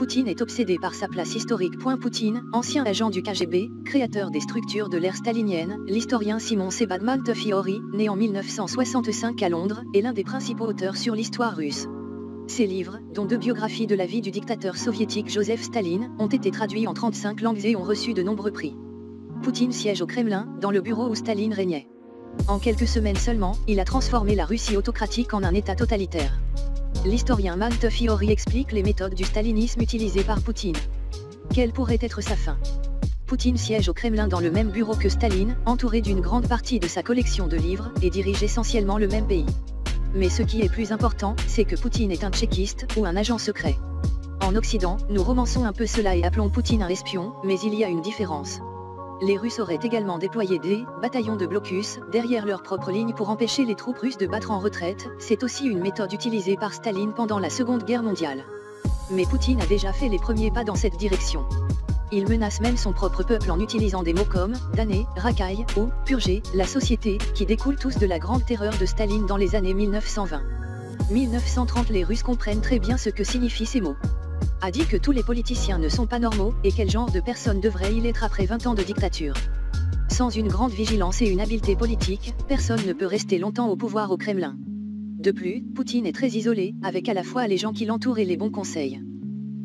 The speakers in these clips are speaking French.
Poutine est obsédé par sa place historique. Poutine, ancien agent du KGB, créateur des structures de l'ère stalinienne, l'historien Simon Sebag Montefiore, né en 1965 à Londres, est l'un des principaux auteurs sur l'histoire russe. Ses livres, dont 2 biographies de la vie du dictateur soviétique Joseph Staline, ont été traduits en 35 langues et ont reçu de nombreux prix. Poutine siège au Kremlin, dans le bureau où Staline régnait. En quelques semaines seulement, il a transformé la Russie autocratique en un État totalitaire. L'historien Montefiore explique les méthodes du stalinisme utilisées par Poutine. Quelle pourrait être sa fin? Poutine siège au Kremlin dans le même bureau que Staline, entouré d'une grande partie de sa collection de livres, et dirige essentiellement le même pays. Mais ce qui est plus important, c'est que Poutine est un tchéquiste, ou un agent secret. En Occident, nous romançons un peu cela et appelons Poutine un espion, mais il y a une différence. Les Russes auraient également déployé des bataillons de blocus derrière leur propre ligne pour empêcher les troupes russes de battre en retraite. C'est aussi une méthode utilisée par Staline pendant la Seconde Guerre mondiale. Mais Poutine a déjà fait les premiers pas dans cette direction. Il menace même son propre peuple en utilisant des mots comme « damner »,« racaille » ou « purger », la société, qui découlent tous de la grande terreur de Staline dans les années 1920. 1930. Les Russes comprennent très bien ce que signifient ces mots. A dit que tous les politiciens ne sont pas normaux, et quel genre de personne devrait-il être après 20 ans de dictature. Sans une grande vigilance et une habileté politique, personne ne peut rester longtemps au pouvoir au Kremlin. De plus, Poutine est très isolé, avec à la fois les gens qui l'entourent et les bons conseils.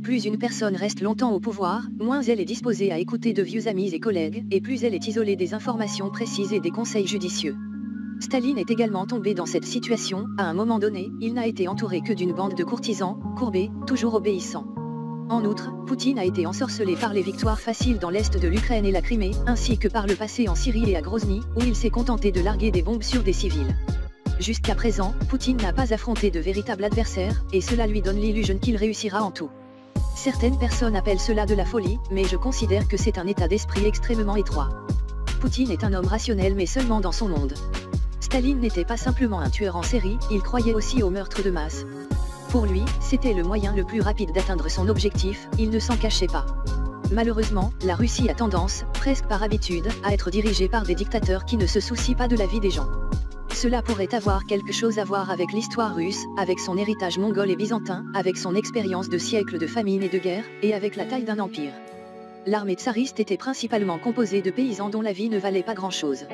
Plus une personne reste longtemps au pouvoir, moins elle est disposée à écouter de vieux amis et collègues, et plus elle est isolée des informations précises et des conseils judicieux. Staline est également tombé dans cette situation. À un moment donné, il n'a été entouré que d'une bande de courtisans, courbés, toujours obéissants. En outre, Poutine a été ensorcelé par les victoires faciles dans l'est de l'Ukraine et la Crimée, ainsi que par le passé en Syrie et à Grozny, où il s'est contenté de larguer des bombes sur des civils. Jusqu'à présent, Poutine n'a pas affronté de véritable adversaire, et cela lui donne l'illusion qu'il réussira en tout. Certaines personnes appellent cela de la folie, mais je considère que c'est un état d'esprit extrêmement étroit. Poutine est un homme rationnel mais seulement dans son monde. Staline n'était pas simplement un tueur en série, il croyait aussi au meurtre de masse. Pour lui, c'était le moyen le plus rapide d'atteindre son objectif, il ne s'en cachait pas. Malheureusement, la Russie a tendance, presque par habitude, à être dirigée par des dictateurs qui ne se soucient pas de la vie des gens. Cela pourrait avoir quelque chose à voir avec l'histoire russe, avec son héritage mongol et byzantin, avec son expérience de siècles de famine et de guerre, et avec la taille d'un empire. L'armée tsariste était principalement composée de paysans dont la vie ne valait pas grand-chose.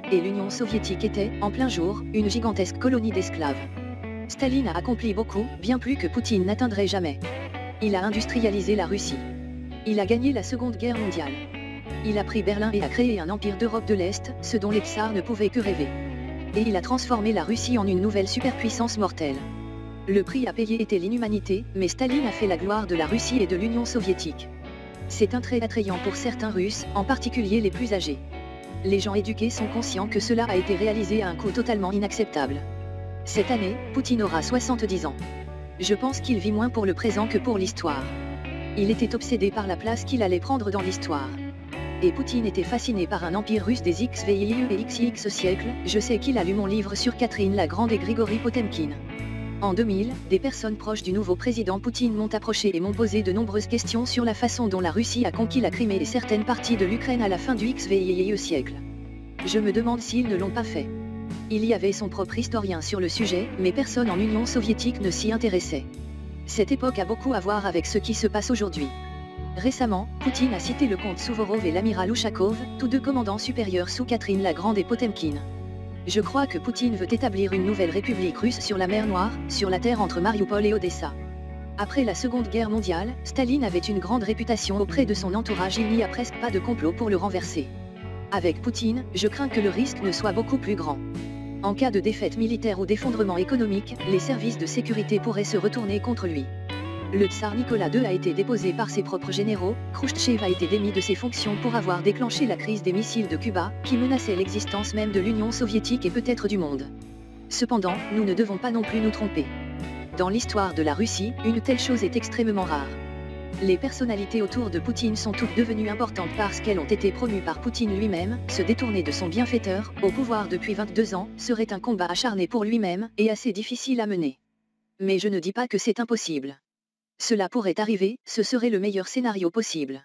Et l'Union soviétique était, en plein jour, une gigantesque colonie d'esclaves. Staline a accompli beaucoup, bien plus que Poutine n'atteindrait jamais. Il a industrialisé la Russie. Il a gagné la Seconde Guerre mondiale. Il a pris Berlin et a créé un empire d'Europe de l'Est, ce dont les tsars ne pouvaient que rêver. Et il a transformé la Russie en une nouvelle superpuissance mortelle. Le prix à payer était l'inhumanité, mais Staline a fait la gloire de la Russie et de l'Union soviétique. C'est un trait attrayant pour certains Russes, en particulier les plus âgés. Les gens éduqués sont conscients que cela a été réalisé à un coût totalement inacceptable. Cette année, Poutine aura 70 ans. Je pense qu'il vit moins pour le présent que pour l'histoire. Il était obsédé par la place qu'il allait prendre dans l'histoire. Et Poutine était fasciné par un empire russe des XVIIe et XX siècles. Je sais qu'il a lu mon livre sur Catherine la Grande et Grigory Potemkin. En 2000, des personnes proches du nouveau président Poutine m'ont approché et m'ont posé de nombreuses questions sur la façon dont la Russie a conquis la Crimée et certaines parties de l'Ukraine à la fin du XVIIe siècle. Je me demande s'ils ne l'ont pas fait. Il y avait son propre historien sur le sujet, mais personne en Union soviétique ne s'y intéressait. Cette époque a beaucoup à voir avec ce qui se passe aujourd'hui. Récemment, Poutine a cité le comte Souvorov et l'amiral Ushakov, tous deux commandants supérieurs sous Catherine la Grande et Potemkin. Je crois que Poutine veut établir une nouvelle république russe sur la mer Noire, sur la terre entre Mariupol et Odessa. Après la Seconde Guerre mondiale, Staline avait une grande réputation auprès de son entourage, il n'y a presque pas de complot pour le renverser. Avec Poutine, je crains que le risque ne soit beaucoup plus grand. En cas de défaite militaire ou d'effondrement économique, les services de sécurité pourraient se retourner contre lui. Le tsar Nicolas II a été déposé par ses propres généraux, Khrouchtchev a été démis de ses fonctions pour avoir déclenché la crise des missiles de Cuba, qui menaçait l'existence même de l'Union soviétique et peut-être du monde. Cependant, nous ne devons pas non plus nous tromper. Dans l'histoire de la Russie, une telle chose est extrêmement rare. Les personnalités autour de Poutine sont toutes devenues importantes parce qu'elles ont été promues par Poutine lui-même. Se détourner de son bienfaiteur, au pouvoir depuis 22 ans, serait un combat acharné pour lui-même, et assez difficile à mener. Mais je ne dis pas que c'est impossible. Cela pourrait arriver, ce serait le meilleur scénario possible.